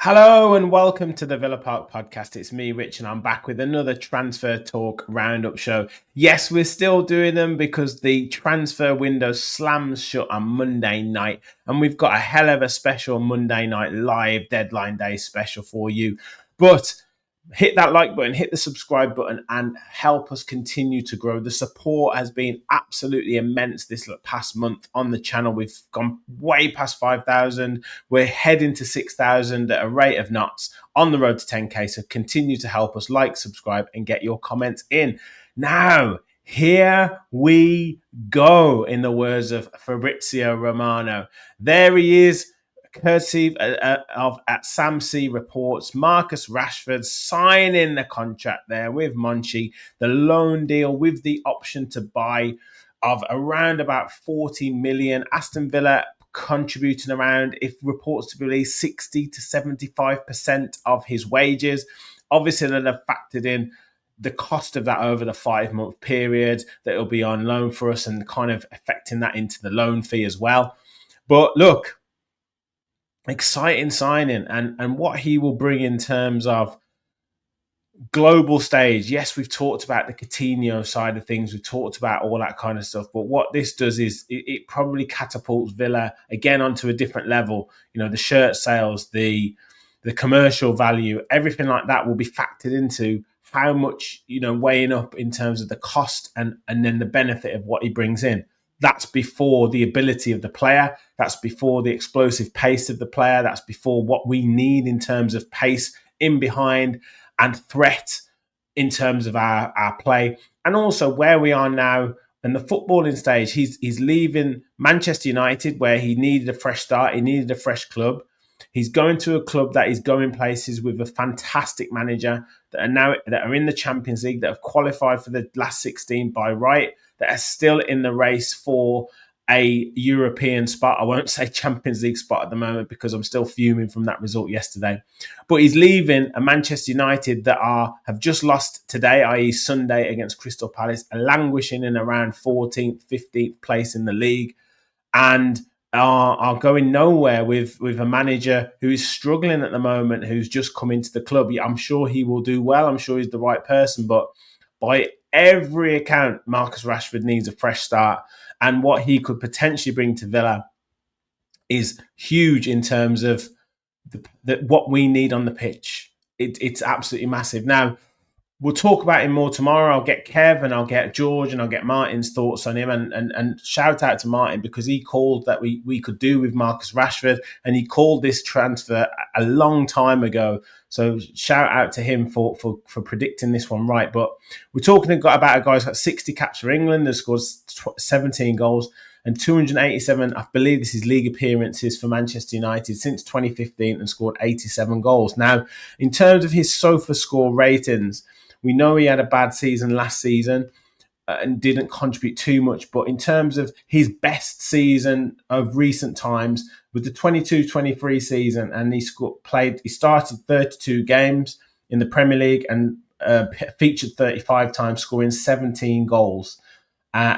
Hello and welcome to the Villa Park podcast. It's me, Rich, and I'm back with another transfer talk roundup show. Yes, we're still doing them because the transfer window slams shut on Monday night, and we've got a hell of a special Monday night live deadline day special for you. But hit that like button, hit the subscribe button, and help us continue to grow. The support has been absolutely immense this past month on the channel. We've gone way past 5,000. We're heading to 6,000 at a rate of knots on the road to 10K. So continue to help us, like, subscribe, and get your comments in. Now, here we go, in the words of Fabrizio Romano. There he is. Courtesy of at Sam C Reports, Marcus Rashford signing the contract there with Monchi, the loan deal with the option to buy of around about 40 million. Aston Villa contributing around, if reports to be released, 60 to 75% of his wages. Obviously, they'll have factored in the cost of that over the 5-month period that it'll be on loan for us and kind of affecting that into the loan fee as well. But look, exciting signing and what he will bring in terms of global stage. Yes, we've talked about the Coutinho side of things. We've talked about all that kind of stuff. But what this does is it probably catapults Villa again onto a different level. You know, the shirt sales, the commercial value, everything like that will be factored into how much, weighing up in terms of the cost and then the benefit of what he brings in. That's before the ability of the player. That's before the explosive pace of the player. That's before what we need in terms of pace in behind and threat in terms of our play. And also where we are now in the footballing stage. He's leaving Manchester United, where he needed a fresh start. He needed a fresh club. He's going to a club that is going places with a fantastic manager that are in the Champions League, that have qualified for the last 16 by right, that are still in the race for a European spot. I won't say Champions League spot at the moment because I'm still fuming from that result yesterday. But he's leaving a Manchester United that have just lost today, i.e. Sunday against Crystal Palace, languishing in around 14th, 15th place in the league, and are going nowhere with a manager who is struggling at the moment, who's just come into the club. I'm sure he will do well. I'm sure he's the right person. But by every account, Marcus Rashford needs a fresh start. And what he could potentially bring to Villa is huge in terms of what we need on the pitch. It's absolutely massive. Now, we'll talk about him more tomorrow. I'll get Kev and I'll get George and I'll get Martin's thoughts on him. And shout out to Martin, because he called that we could do with Marcus Rashford, and he called this transfer a long time ago. So shout out to him for predicting this one right. But we're talking about a guy who's got 60 caps for England, has scored 17 goals and 287, I believe this is league appearances for Manchester United since 2015, and scored 87 goals. Now, in terms of his SOFA score ratings, we know he had a bad season last season and didn't contribute too much. But in terms of his best season of recent times, with the 22-23 season, and he started 32 games in the Premier League and featured 35 times, scoring 17 goals.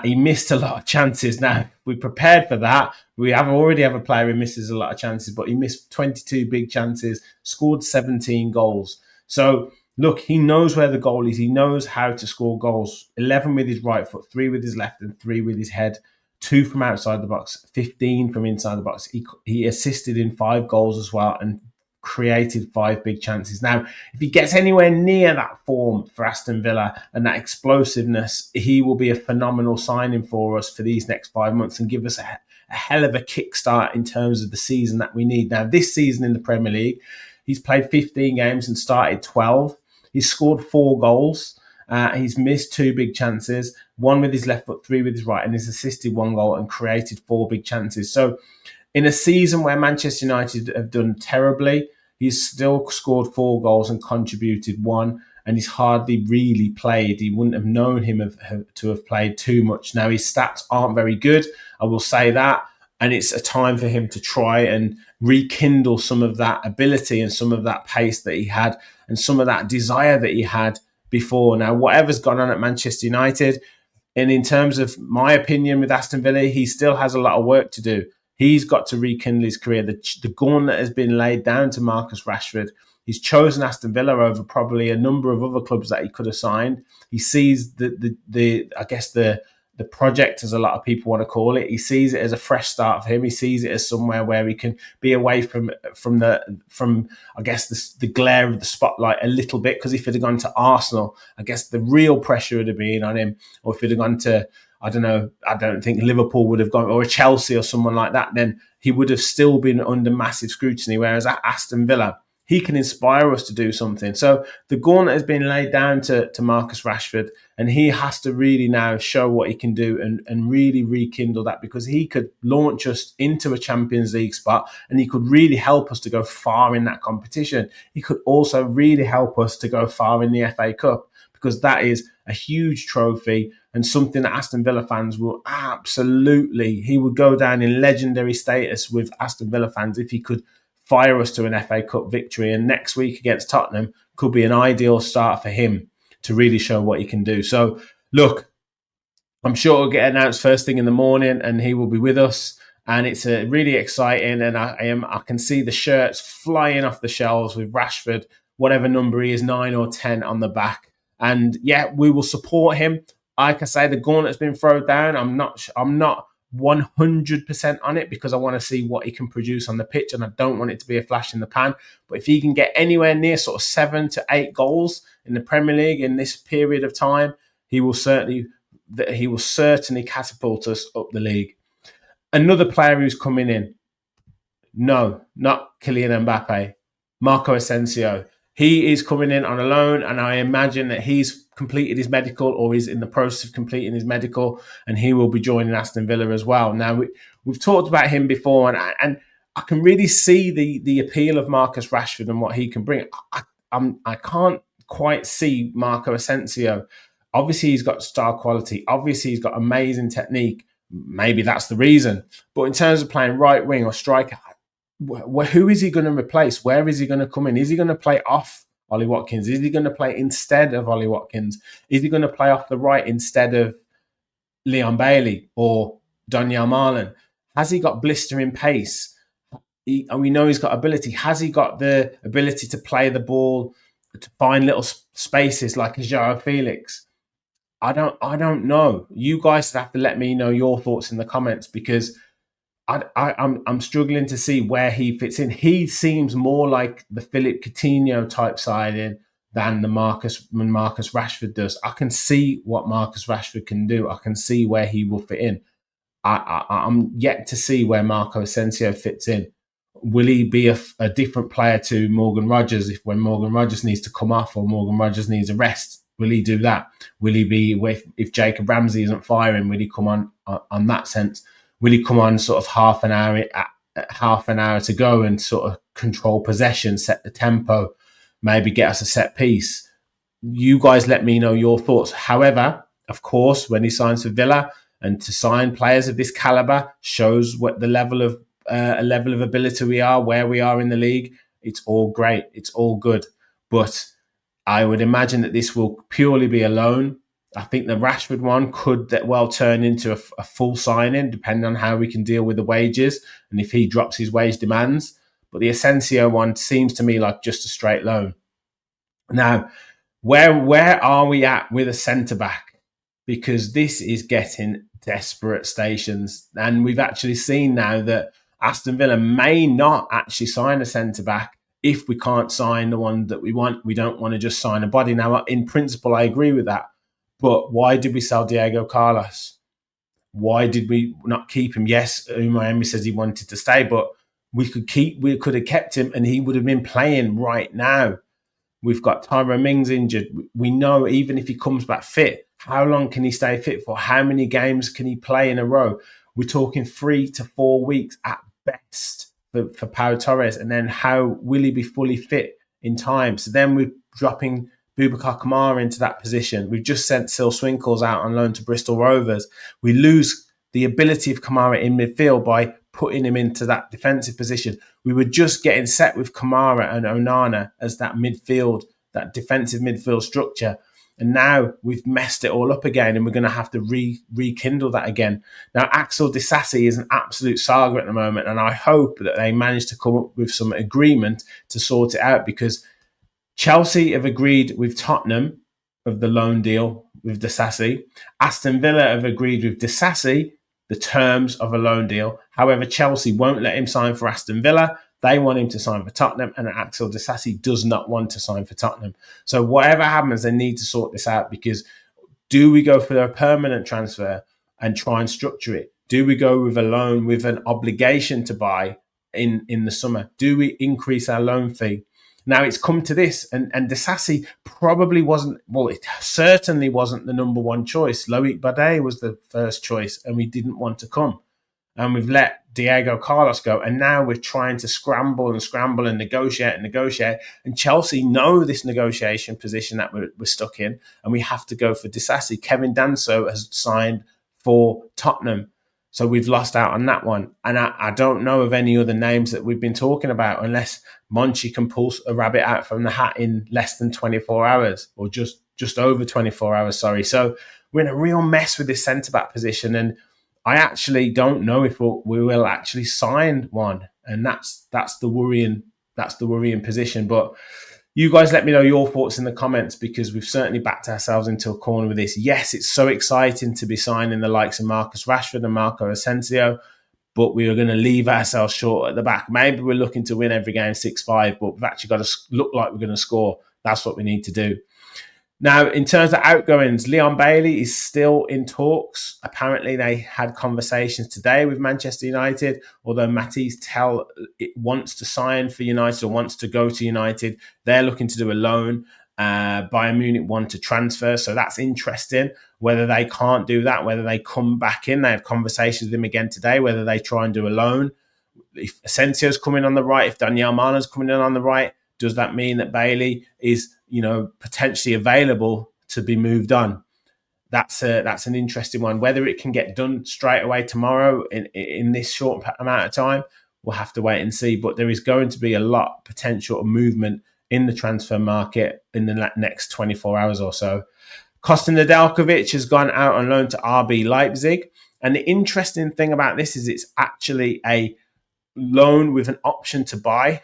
He missed a lot of chances. Now, we prepared for that. We already have a player who misses a lot of chances, but he missed 22 big chances, scored 17 goals. So, look, he knows where the goal is. He knows how to score goals. 11 with his right foot, 3 with his left, and 3 with his head. 2 from outside the box, 15 from inside the box. He assisted in 5 goals as well and created 5 big chances. Now, if he gets anywhere near that form for Aston Villa and that explosiveness, he will be a phenomenal signing for us for these next 5 months and give us a hell of a kickstart in terms of the season that we need. Now, this season in the Premier League, he's played 15 games and started 12. He's scored 4 goals. He's missed 2 big chances, 1 with his left foot, 3 with his right, and he's assisted 1 goal and created 4 big chances. So in a season where Manchester United have done terribly, he's still scored 4 goals and contributed 1, and he's hardly really played. He wouldn't have known him to have played too much. Now, his stats aren't very good, I will say that, and it's a time for him to try and rekindle some of that ability and some of that pace that he had and some of that desire that he had before. Now, whatever's gone on at Manchester United, and in terms of my opinion with Aston Villa, he still has a lot of work to do. He's got to rekindle his career. The gauntlet has been laid down to Marcus Rashford. He's chosen Aston Villa over probably a number of other clubs that he could have signed. He sees the project, as a lot of people want to call it. He sees it as a fresh start for him. He sees it as somewhere where he can be away from the glare of the spotlight a little bit. Because if he'd have gone to Arsenal, I guess the real pressure would have been on him. Or if he'd have gone to, I don't know, I don't think Liverpool would have gone, or a Chelsea or someone like that, then he would have still been under massive scrutiny. Whereas at Aston Villa, he can inspire us to do something. So the gauntlet has been laid down to Marcus Rashford, and he has to really now show what he can do and really rekindle that, because he could launch us into a Champions League spot, and he could really help us to go far in that competition. He could also really help us to go far in the FA Cup, because that is a huge trophy and something that Aston Villa fans will absolutely, he would go down in legendary status with Aston Villa fans if he could fire us to an FA Cup victory. And next week against Tottenham could be an ideal start for him to really show what he can do. So, look, I'm sure it'll get announced first thing in the morning and he will be with us. And it's really exciting. And I can see the shirts flying off the shelves with Rashford, whatever number he is, 9 or 10 on the back. And yeah, we will support him. Like I say, the gauntlet's been thrown down. I'm not 100% on it, because I want to see what he can produce on the pitch, and I don't want it to be a flash in the pan. But if he can get anywhere near sort of 7 to 8 goals in the Premier League in this period of time, he will certainly catapult us up the league. Another player who's coming in, no, not Kylian Mbappe, Marco Asensio. He is coming in on a loan, and I imagine that he's completed his medical, or he's in the process of completing his medical, and he will be joining Aston Villa as well. Now, we've talked about him before, and I can really see the appeal of Marcus Rashford and what he can bring. I can't quite see Marco Asensio. Obviously, he's got star quality. Obviously, he's got amazing technique. Maybe that's the reason. But in terms of playing right wing or striker, who is he going to replace? Where is he going to come in? Is he going to play off Ollie Watkins? Is he going to play instead of Ollie Watkins? Is he going to play off the right instead of Leon Bailey or Daniel Marlon? Has he got blistering pace? And we know he's got ability. Has he got the ability to play the ball, to find little spaces like a Joao Felix? I don't know. You guys have to let me know your thoughts in the comments, because I'm struggling to see where he fits in. He seems more like the Philippe Coutinho type signing than the Marcus Rashford does. I can see what Marcus Rashford can do. I can see where he will fit in. I'm yet to see where Marco Asensio fits in. Will he be a different player to Morgan Rogers when Morgan Rogers needs to come off or Morgan Rogers needs a rest? Will he do that? Will he be, if Jacob Ramsey isn't firing, will he come on that sense? Will he come on sort of half an hour to go and sort of control possession, set the tempo, maybe get us a set piece? You guys let me know your thoughts. However, of course, when he signs for Villa, and to sign players of this caliber shows what the level of ability we are, where we are in the league. It's all great. It's all good. But I would imagine that this will purely be a loan. I think the Rashford one could well turn into a full signing, depending on how we can deal with the wages and if he drops his wage demands. But the Asensio one seems to me like just a straight loan. Now, where are we at with a centre-back? Because this is getting desperate stations. And we've actually seen now that Aston Villa may not actually sign a centre-back if we can't sign the one that we want. We don't want to just sign a body. Now, in principle, I agree with that. But why did we sell Diego Carlos? Why did we not keep him? Yes, Unai Emery says he wanted to stay, but we could have kept him and he would have been playing right now. We've got Tyrone Mings injured. We know even if he comes back fit, how long can he stay fit for? How many games can he play in a row? We're talking 3 to 4 weeks at best for Pau Torres. And then how will he be fully fit in time? So then we're dropping Boubacar Kamara into that position. We've just sent Sil Swinkles out on loan to Bristol Rovers. We lose the ability of Kamara in midfield by putting him into that defensive position. We were just getting set with Kamara and Onana as that midfield, that defensive midfield structure. And now we've messed it all up again, and we're going to have to rekindle that again. Now, Axel Disasi is an absolute saga at the moment, and I hope that they manage to come up with some agreement to sort it out, because Chelsea have agreed with Tottenham of the loan deal with Disasi. Aston Villa have agreed with Disasi the terms of a loan deal. However, Chelsea won't let him sign for Aston Villa. They want him to sign for Tottenham, and Axel Disasi does not want to sign for Tottenham. So whatever happens, they need to sort this out, because do we go for a permanent transfer and try and structure it? Do we go with a loan with an obligation to buy in the summer? Do we increase our loan fee? Now it's come to this, and Disasi probably wasn't, well, it certainly wasn't the number one choice. Loic Bade was the first choice, and we didn't want to come. And we've let Diego Carlos go, and now we're trying to scramble and negotiate. And Chelsea know this negotiation position that we're stuck in, and we have to go for Disasi. Kevin Danso has signed for Tottenham, so we've lost out on that one. And I don't know of any other names that we've been talking about, unless Monchi can pull a rabbit out from the hat in less than 24 hours, or just over 24 hours, sorry. So we're in a real mess with this centre-back position, and I actually don't know if we will actually sign one, and that's the worrying position. But you guys let me know your thoughts in the comments, because we've certainly backed ourselves into a corner with this. Yes, it's so exciting to be signing the likes of Marcus Rashford and Marco Asensio, but we are going to leave ourselves short at the back. Maybe we're looking to win every game 6-5, but we've actually got to look like we're going to score. That's what we need to do. Now, in terms of outgoings, Leon Bailey is still in talks. Apparently, they had conversations today with Manchester United, although Matisse Tell wants to sign for United or wants to go to United. They're looking to do a loan. Bayern Munich want to transfer, so that's interesting. Whether they can't do that, whether they come back in, they have conversations with him again today, whether they try and do a loan. If Asensio's coming on the right, if Daniel Mana's coming in on the right, does that mean that Bailey is, potentially available to be moved on? That's an interesting one. Whether it can get done straight away tomorrow in this short amount of time, we'll have to wait and see. But there is going to be a lot of potential movement in the transfer market in the next 24 hours or so. Kosta Nedeljkovic has gone out on loan to RB Leipzig. And the interesting thing about this is it's actually a loan with an option to buy,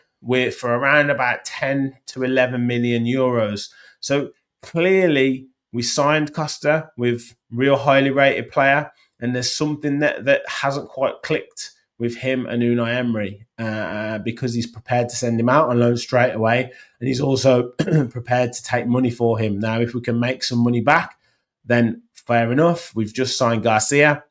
for around about 10 to 11 million euros. So clearly we signed Kosta with real highly rated player, and there's something that hasn't quite clicked with him and Unai Emery, because he's prepared to send him out on loan straight away, and he's also prepared to take money for him. Now, if we can make some money back, then fair enough. We've just signed Garcia.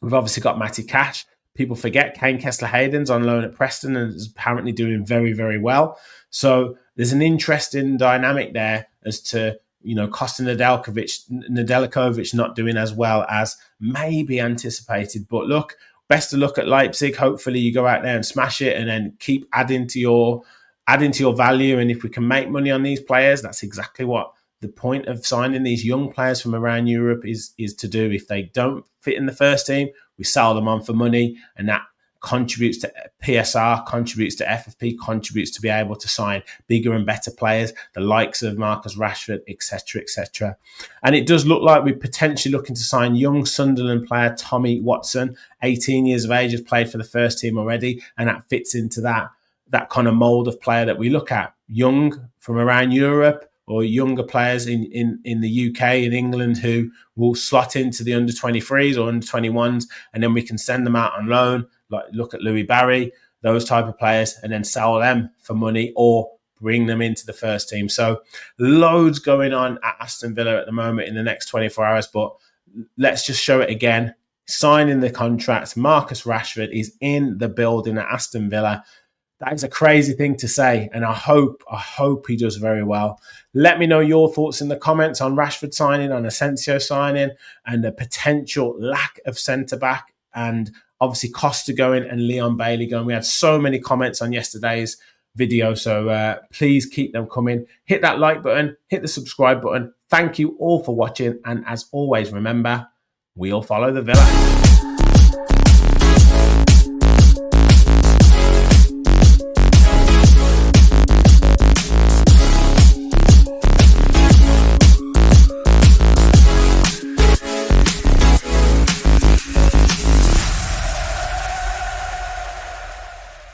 We've obviously got Matty Cash. People forget Kane Kessler-Hayden's on loan at Preston and is apparently doing very, very well. So there's an interesting dynamic there as to, Kosta Nedeljkovic not doing as well as maybe anticipated. But look, best of luck at Leipzig. Hopefully you go out there and smash it, and then keep adding to your value. And if we can make money on these players, that's exactly what the point of signing these young players from around Europe is to do. If they don't fit in the first team, we sell them on for money, and that contributes to PSR, contributes to FFP, contributes to be able to sign bigger and better players, the likes of Marcus Rashford, etc., etc. And it does look like we're potentially looking to sign young Sunderland player Tommy Watson, 18 years of age, has played for the first team already, and that fits into that kind of mould of player that we look at. Young from around Europe, or younger players in the UK and England who will slot into the under-23s or under-21s, and then we can send them out on loan, like look at Louis Barry, those type of players, and then sell them for money or bring them into the first team. So loads going on at Aston Villa at the moment in the next 24 hours, but let's just show it again. Signing the contracts, Marcus Rashford is in the building at Aston Villa. That is a crazy thing to say, and I hope he does very well. Let me know your thoughts in the comments on Rashford signing, on Asensio signing, and the potential lack of centre back, and obviously Kosta going and Leon Bailey going. We had so many comments on yesterday's video, so please keep them coming. Hit that like button, hit the subscribe button. Thank you all for watching, and as always, remember, we'll follow the Villa.